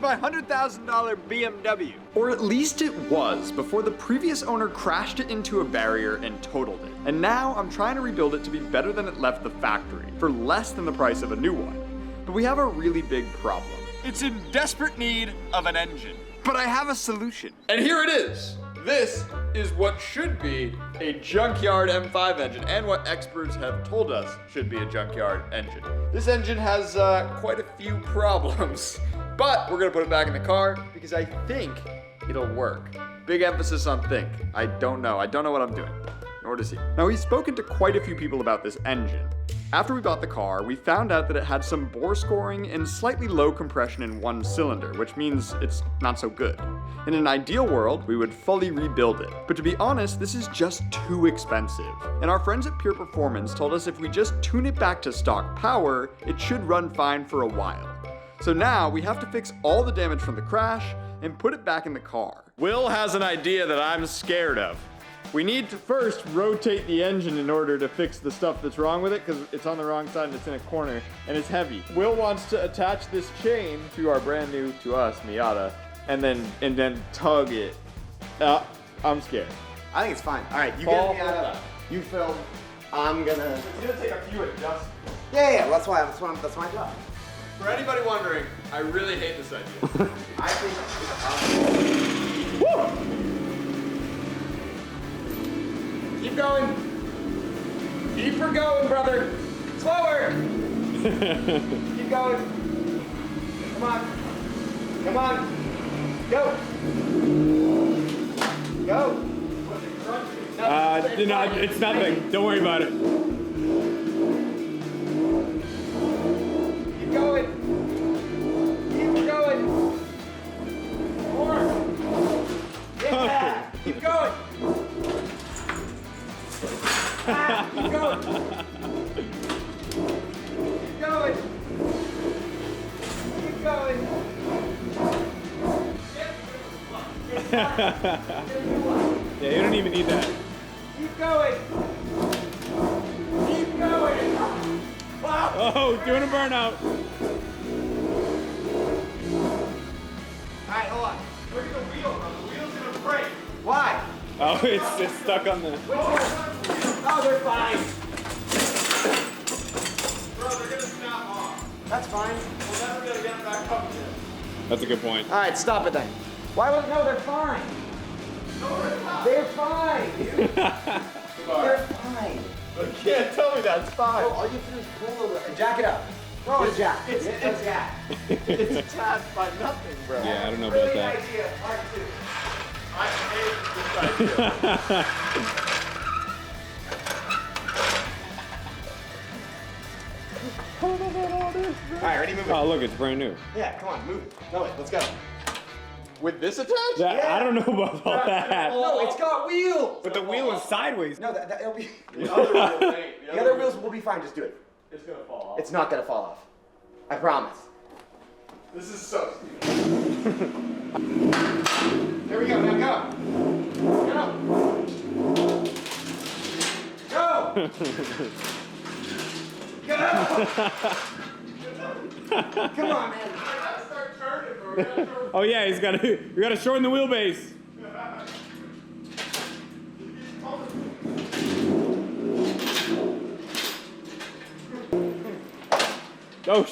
my $100,000 BMW. Or at least it was, before the previous owner crashed it into a barrier and totaled it. And now I'm trying to rebuild it to be better than it left the factory, for less than the price of a new one. But we have a really big problem. It's in desperate need of an engine. But I have a solution. And here it is. This is what should be a junkyard M5 engine, and what experts have told us should be a junkyard engine. This engine has quite a few problems, but we're gonna put it back in the car because I think it'll work. Big emphasis on think. I don't know what I'm doing. Nor does he. Now, we've spoken to quite a few people about this engine. After we bought the car, we found out that it had some bore scoring and slightly low compression in one cylinder, which means it's not so good. In an ideal world, we would fully rebuild it. But to be honest, this is just too expensive. And our friends at Pure Performance told us if we just tune it back to stock power, it should run fine for a while. So now we have to fix all the damage from the crash and put it back in the car. Will has an idea that I'm scared of. We need to first rotate the engine in order to fix the stuff that's wrong with it, because it's on the wrong side and it's in a corner and it's heavy. Will wants to attach this chain to our brand new, to us, Miata, and then tug it. I'm scared. I think it's fine. All right, you get Miata, you film. I'm gonna. It's gonna take a few adjustments. Yeah, that's my job. For anybody wondering, I really hate this idea. I think it's awesome. Woo! Keep going. Keep her going, brother. Slower. Keep going. Come on. Come on. Go. Go. It's nothing. Don't worry about it. Keep going. Keep going. More. Yeah. Keep going. Keep going. Keep going. Keep going. Yeah, you don't even need that. Keep going. Keep going. Wow. Oh, doing a burnout. All right, hold on. Look at the wheel, bro. The wheel's gonna break. Why? Oh, it's stuck on the. Oh, they're fine. Bro, they're gonna snap off. That's fine. We're never gonna get them back up again. That's a good point. All right, stop it then. Why would no? They're fine. No, they're not. They're fine. Dude. They're fine. You can't tell me that's fine. Bro, all you have to do is pull a little and jack it up. Throw a jack. It's jack. It's attached by nothing, bro. Yeah, I don't know Really about that. idea. Part two. I hate this idea. All right, ready? Move it. Oh, look, it's brand new. Yeah, come on, move it. No, let's go. With this attached? I don't know about all that. No, it's got wheels. But the wheel is sideways. No, that'll be. The other wheel ain't. The other wheels will be fine. Just do it. It's gonna fall off. It's not gonna fall off. I promise. This is so stupid. There we go. Now go. Go. Go. Come on, man. I gotta start turning, bro. We gotta turn. Oh yeah, we gotta shorten the wheelbase. Oh.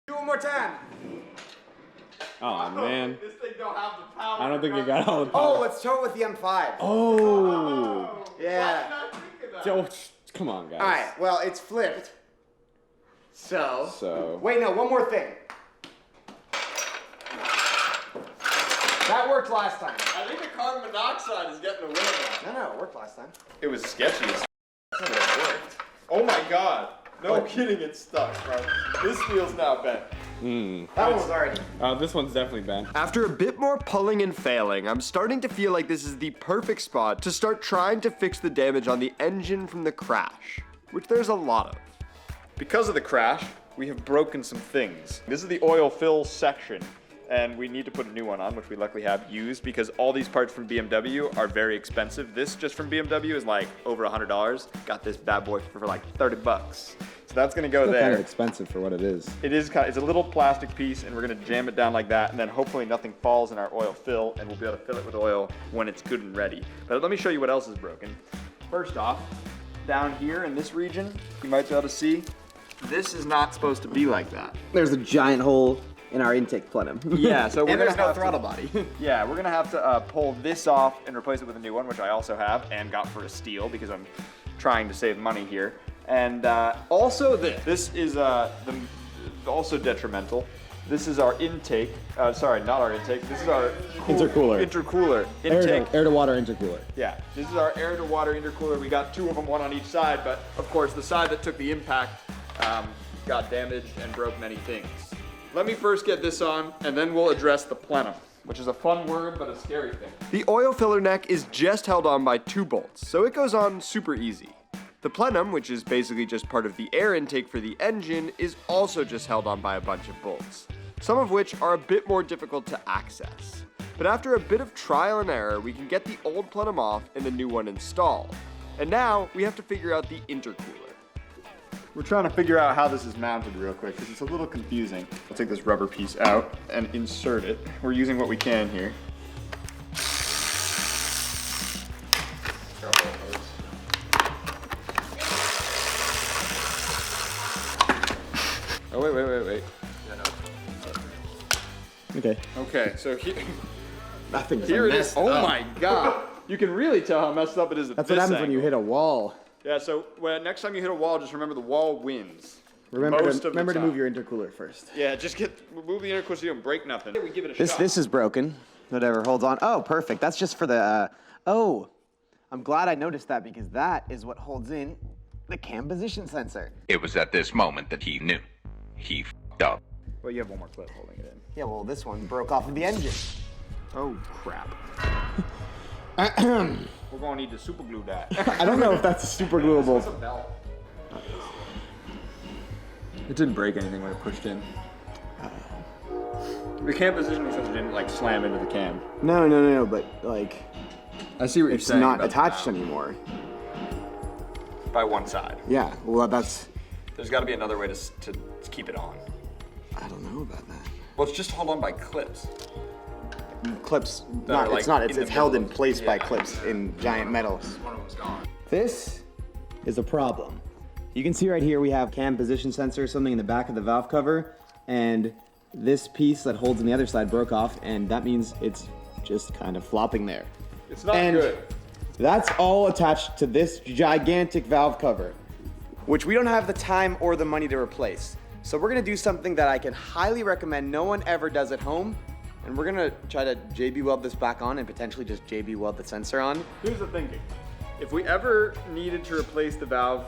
Do it one more time. Oh man. This thing don't have the power. I don't think you got all the Oh, power. let's tow it with the M5. Oh. Yeah. Why did I think of that? Oh, come on, guys. All right. Well, it's flipped. So. Wait, no. One more thing. That worked last time. I think the carbon monoxide is getting a win now. No, it worked last time. It was sketchy as but it worked. Oh my god. No kidding, it's stuck, bro. This wheel's now bent. That one was already. This one's definitely bent. After a bit more pulling and failing, I'm starting to feel like this is the perfect spot to start trying to fix the damage on the engine from the crash, which there's a lot of. Because of the crash, we have broken some things. This is the oil fill section, and we need to put a new one on, which we luckily have used because all these parts from BMW are very expensive. This just from BMW is like over $100. Got this bad boy for like 30 bucks. So that's gonna go Still there. kind of expensive for what it is. It is it's a little plastic piece, and we're gonna jam it down like that, and then hopefully nothing falls in our oil fill, and we'll be able to fill it with oil when it's good and ready. But let me show you what else is broken. First off, down here in this region, you might be able to see, this is not supposed to be like that. There's a giant hole in our intake plenum. Yeah, so we're And gonna there's no have throttle body. Yeah, we're gonna have to pull this off and replace it with a new one, which I also have and got for a steal because I'm trying to save money here. And also this is also detrimental. This is our intake. Sorry, not our intake. This is our Intercooler. Intercooler. Intake. Air to water intercooler. Yeah, this is our air to water intercooler. We got two of them, one on each side, but of course the side that took the impact got damaged and broke many things. Let me first get this on, and then we'll address the plenum, which is a fun word, but a scary thing. The oil filler neck is just held on by 2 bolts, so it goes on super easy. The plenum, which is basically just part of the air intake for the engine, is also just held on by a bunch of bolts, some of which are a bit more difficult to access. But after a bit of trial and error, we can get the old plenum off and the new one installed. And now we have to figure out the intercooler. We're trying to figure out how this is mounted real quick because it's a little confusing. I'll take this rubber piece out and insert it. We're using what we can here. Oh, wait. Okay. Okay, so here Nothing's it is. messed Oh up. my God. You can really tell how messed up it is at That's this what happens when you angle. hit a wall. Yeah, so next time you hit a wall, just remember the wall wins. Remember Most to, of the remember to time. move your intercooler first. Yeah, just move the intercooler so you don't break nothing. We give it a shot. This is broken. Whatever, holds on. Oh, perfect. That's just for the, oh. I'm glad I noticed that because that is what holds in the cam position sensor. It was at this moment that he knew. He f***ed up. Well, you have one more clip holding it in. Yeah, well, this one broke off of the engine. Oh, crap. We're going to need to super glue that. I don't know if that's super gluable. It's a belt. It didn't break anything when it pushed in. The cam positioning sensor didn't like slam into the cam. No, but like, I see what it's not attached anymore. By one side. Yeah, well, that's, There's got to be another way to keep it on. I don't know about that. Well, it's just hold on by clips. Clips, That are, like, it's not, in the it's held in middle. place by Yeah. clips in giant metal. One of them's gone. This is a problem. You can see right here we have cam position sensor, something in the back of the valve cover, and this piece that holds on the other side broke off, and that means it's just kind of flopping there. It's not And good. that's all attached to this gigantic valve cover, which we don't have the time or the money to replace. So we're gonna do something that I can highly recommend no one ever does at home, and we're gonna try to JB weld this back on and potentially just JB weld the sensor on. Here's the thinking. If we ever needed to replace the valve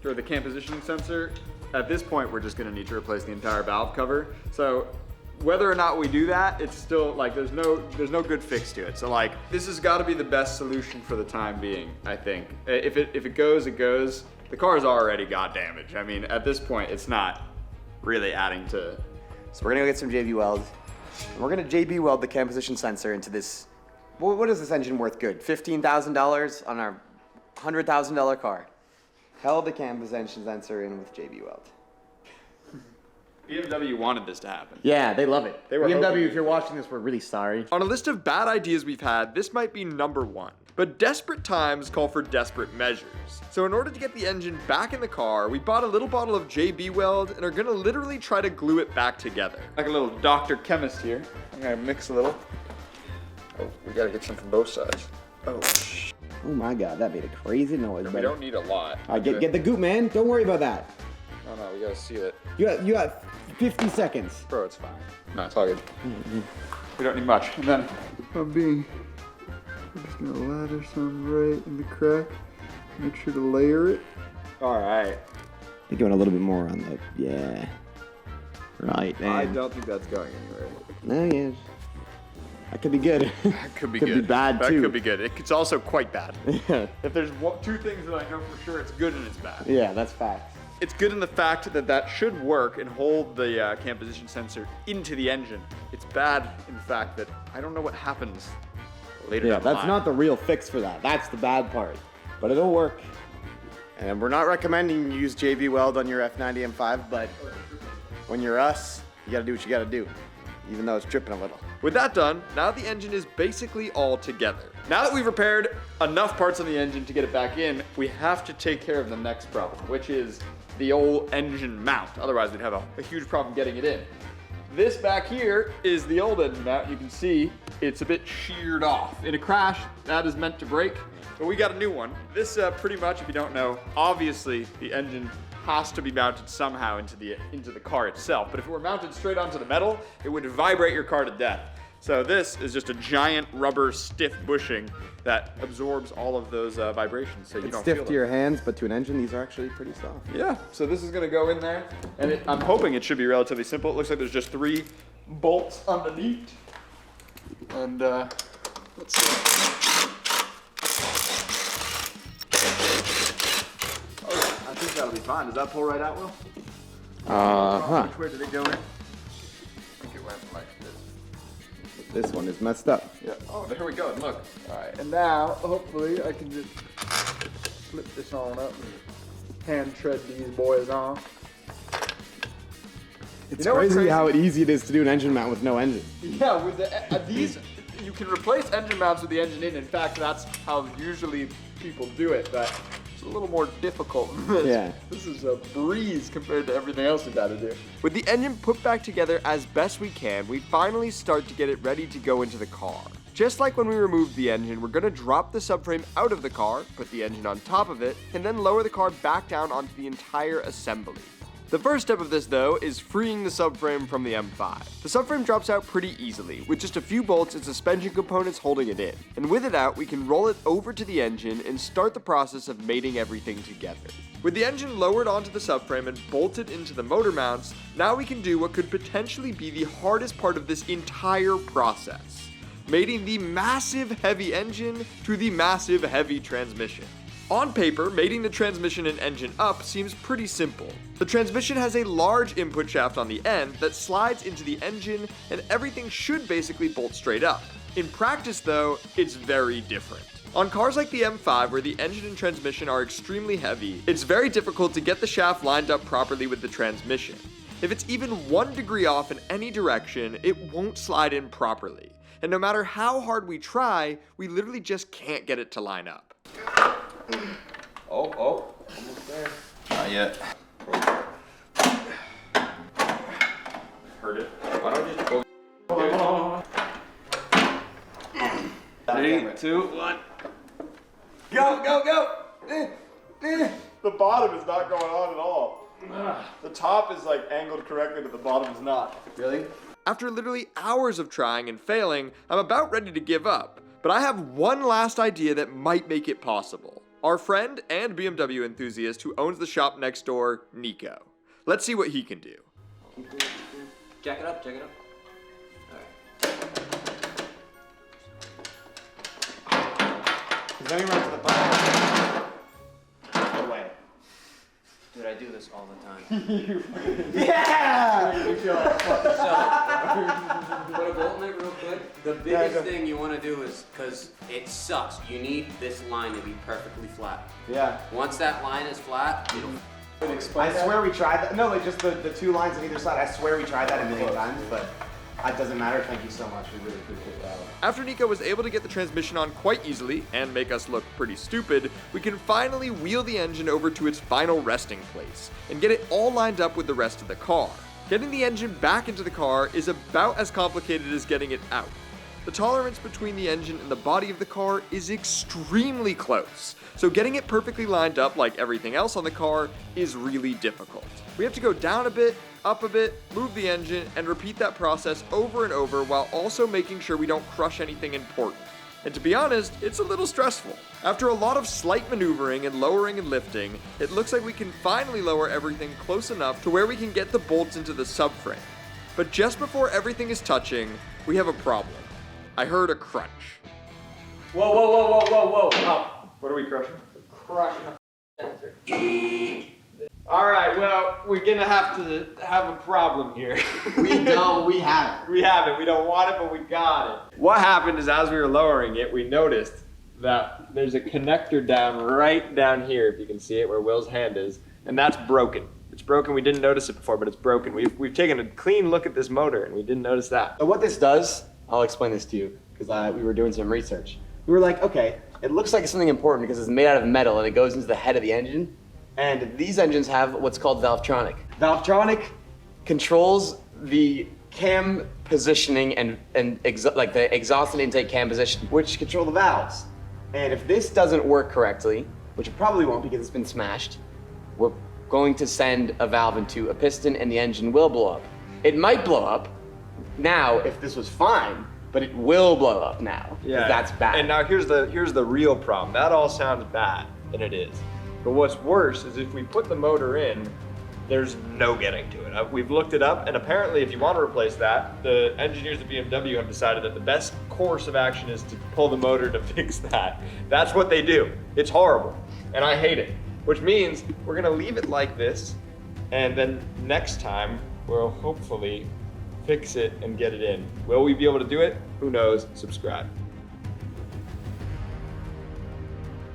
or the cam positioning sensor, at this point we're just gonna need to replace the entire valve cover. So whether or not we do that, it's still like there's no good fix to it. So like this has got to be the best solution for the time being, I think. If it goes, it goes. The car's already got damage. I mean, at this point, it's not really adding to. So we're gonna go get some JB weld, and we're gonna JB weld the cam position sensor into this. What is this engine worth good? $15,000 on our $100,000 car. Held the cam position sensor in with JB weld. BMW wanted this to happen. Yeah, they love it. They were BMW, hoping- if you're watching this, we're really sorry. On a list of bad ideas we've had, this might be number 1. But desperate times call for desperate measures. So in order to get the engine back in the car, we bought a little bottle of JB Weld and are gonna literally try to glue it back together. Like a little Dr. Chemist here. I'm gonna mix a little. Oh, we gotta get some from both sides. Oh, Oh my God, that made a crazy noise. we don't need a lot. All right, get the goop, man. Don't worry about that. Oh no, we gotta seal it. You got 50 seconds. Bro, it's fine. No, it's all good. We don't need much. And then I'm just gonna lather some right in the crack. Make sure to layer it. All right. I think you want a little bit more on the, yeah. Right, man. I don't think that's going anywhere. No, yeah. That could be good. That could be Could good. be bad, that too. could be good. It's also quite bad. If there's two things that I know for sure, it's good and it's bad. Yeah, that's facts. It's good in the fact that that should work and hold the cam position sensor into the engine. It's bad in the fact that I don't know what happens later Yeah, down the that's line. not the real fix for that. That's the bad part. But it'll work. And we're not recommending you use JB Weld on your F90 M5, but when you're us, you gotta do what you gotta do, even though it's dripping a little. With that done, now the engine is basically all together. Now that we've repaired enough parts on the engine to get it back in, we have to take care of the next problem, which is the old engine mount. Otherwise, we'd have a huge problem getting it in. This back here is the old engine mount. You can see it's a bit sheared off. In a crash, that is meant to break, but we got a new one. This pretty much, if you don't know, obviously the engine has to be mounted somehow into the car itself. But if it were mounted straight onto the metal, it would vibrate your car to death. So this is just a giant rubber stiff bushing that absorbs all of those vibrations, so you don't feel Stiff to your hands, but to an engine, these are actually pretty soft. Yeah, so this is gonna go in there, and I'm hoping it should be relatively simple. It looks like there's just 3 bolts underneath. And let's see. Oh, I think that'll be fine. Does that pull right out, Will? Which way did it go in? I think it went like this. This one is messed up. Yeah. Oh, there we go. Look. All right. And now, hopefully, I can just flip this on up and hand tread these boys on. It's crazy how easy it is to do an engine mount with no engine. Yeah, with these, you can replace engine mounts with the engine in. In fact, that's how usually people do it, but it's a little more difficult than this. Yeah. This is a breeze compared to everything else we've got to do. With the engine put back together as best we can, we finally start to get it ready to go into the car. Just like when we removed the engine, we're gonna drop the subframe out of the car, put the engine on top of it, and then lower the car back down onto the entire assembly. The first step of this, though, is freeing the subframe from the M5. The subframe drops out pretty easily, with just a few bolts and suspension components holding it in. And with it out, we can roll it over to the engine and start the process of mating everything together. With the engine lowered onto the subframe and bolted into the motor mounts, now we can do what could potentially be the hardest part of this entire process: mating the massive heavy engine to the massive heavy transmission. On paper, mating the transmission and engine up seems pretty simple. The transmission has a large input shaft on the end that slides into the engine, and everything should basically bolt straight up. In practice, though, it's very different. On cars like the M5, where the engine and transmission are extremely heavy, it's very difficult to get the shaft lined up properly with the transmission. If it's even 1 degree off in any direction, it won't slide in properly. And no matter how hard we try, we literally just can't get it to line up. Oh, almost there. Not yet. Heard it. Why don't you just go? Hold on. 3, 2, 1. Go! The bottom is not going on at all. The top is like angled correctly, but the bottom is not. Really? After literally hours of trying and failing, I'm about ready to give up. But I have one last idea that might make it possible. Our friend and BMW enthusiast who owns the shop next door, Nico. Let's see what he can do. Jack it up. He's running right to the bottom. No way. Dude, I do this all the time. Yeah! Put a bolt in it real quick. The biggest thing you want to do is, because it sucks, you need this line to be perfectly flat. Yeah. Once that line is flat, it'll... I swear we tried that. No, like just the 2 lines on either side. I swear we tried that a million times, but it doesn't matter. Thank you so much. We really appreciate that. After Nico was able to get the transmission on quite easily and make us look pretty stupid, we can finally wheel the engine over to its final resting place and get it all lined up with the rest of the car. Getting the engine back into the car is about as complicated as getting it out. The tolerance between the engine and the body of the car is extremely close, so getting it perfectly lined up like everything else on the car is really difficult. We have to go down a bit, up a bit, move the engine, and repeat that process over and over while also making sure we don't crush anything important. And to be honest, it's a little stressful. After a lot of slight maneuvering and lowering and lifting, it looks like we can finally lower everything close enough to where we can get the bolts into the subframe. But just before everything is touching, we have a problem. I heard a crunch. Whoa. Oh, what are we crushing? Crushing a sensor. Alright, well, we're gonna have to have a problem here. We have it. We have it. We don't want it, but we got it. What happened is as we were lowering it, we noticed that there's a connector right down here, if you can see it, where Will's hand is, and that's broken. It's broken. We didn't notice it before, but it's broken. We've taken a clean look at this motor, and we didn't notice that. So what this does, I'll explain this to you, because we were doing some research. We were like, okay, it looks like it's something important because it's made out of metal and it goes into the head of the engine. And these engines have what's called Valvetronic. Valvetronic controls the cam positioning and like the exhaust and intake cam position, which control the valves. And if this doesn't work correctly, which it probably won't because it's been smashed, we're going to send a valve into a piston and the engine will blow up. It might blow up now if this was fine, but it will blow up now. 'Cause that's bad. And now here's the real problem. That all sounds bad, and it is. But what's worse is if we put the motor in, there's no getting to it. We've looked it up, and apparently if you want to replace that, the engineers at BMW have decided that the best course of action is to pull the motor to fix that. That's what they do. It's horrible, and I hate it. Which means we're gonna leave it like this, and then next time we'll hopefully fix it and get it in. Will we be able to do it? Who knows? Subscribe.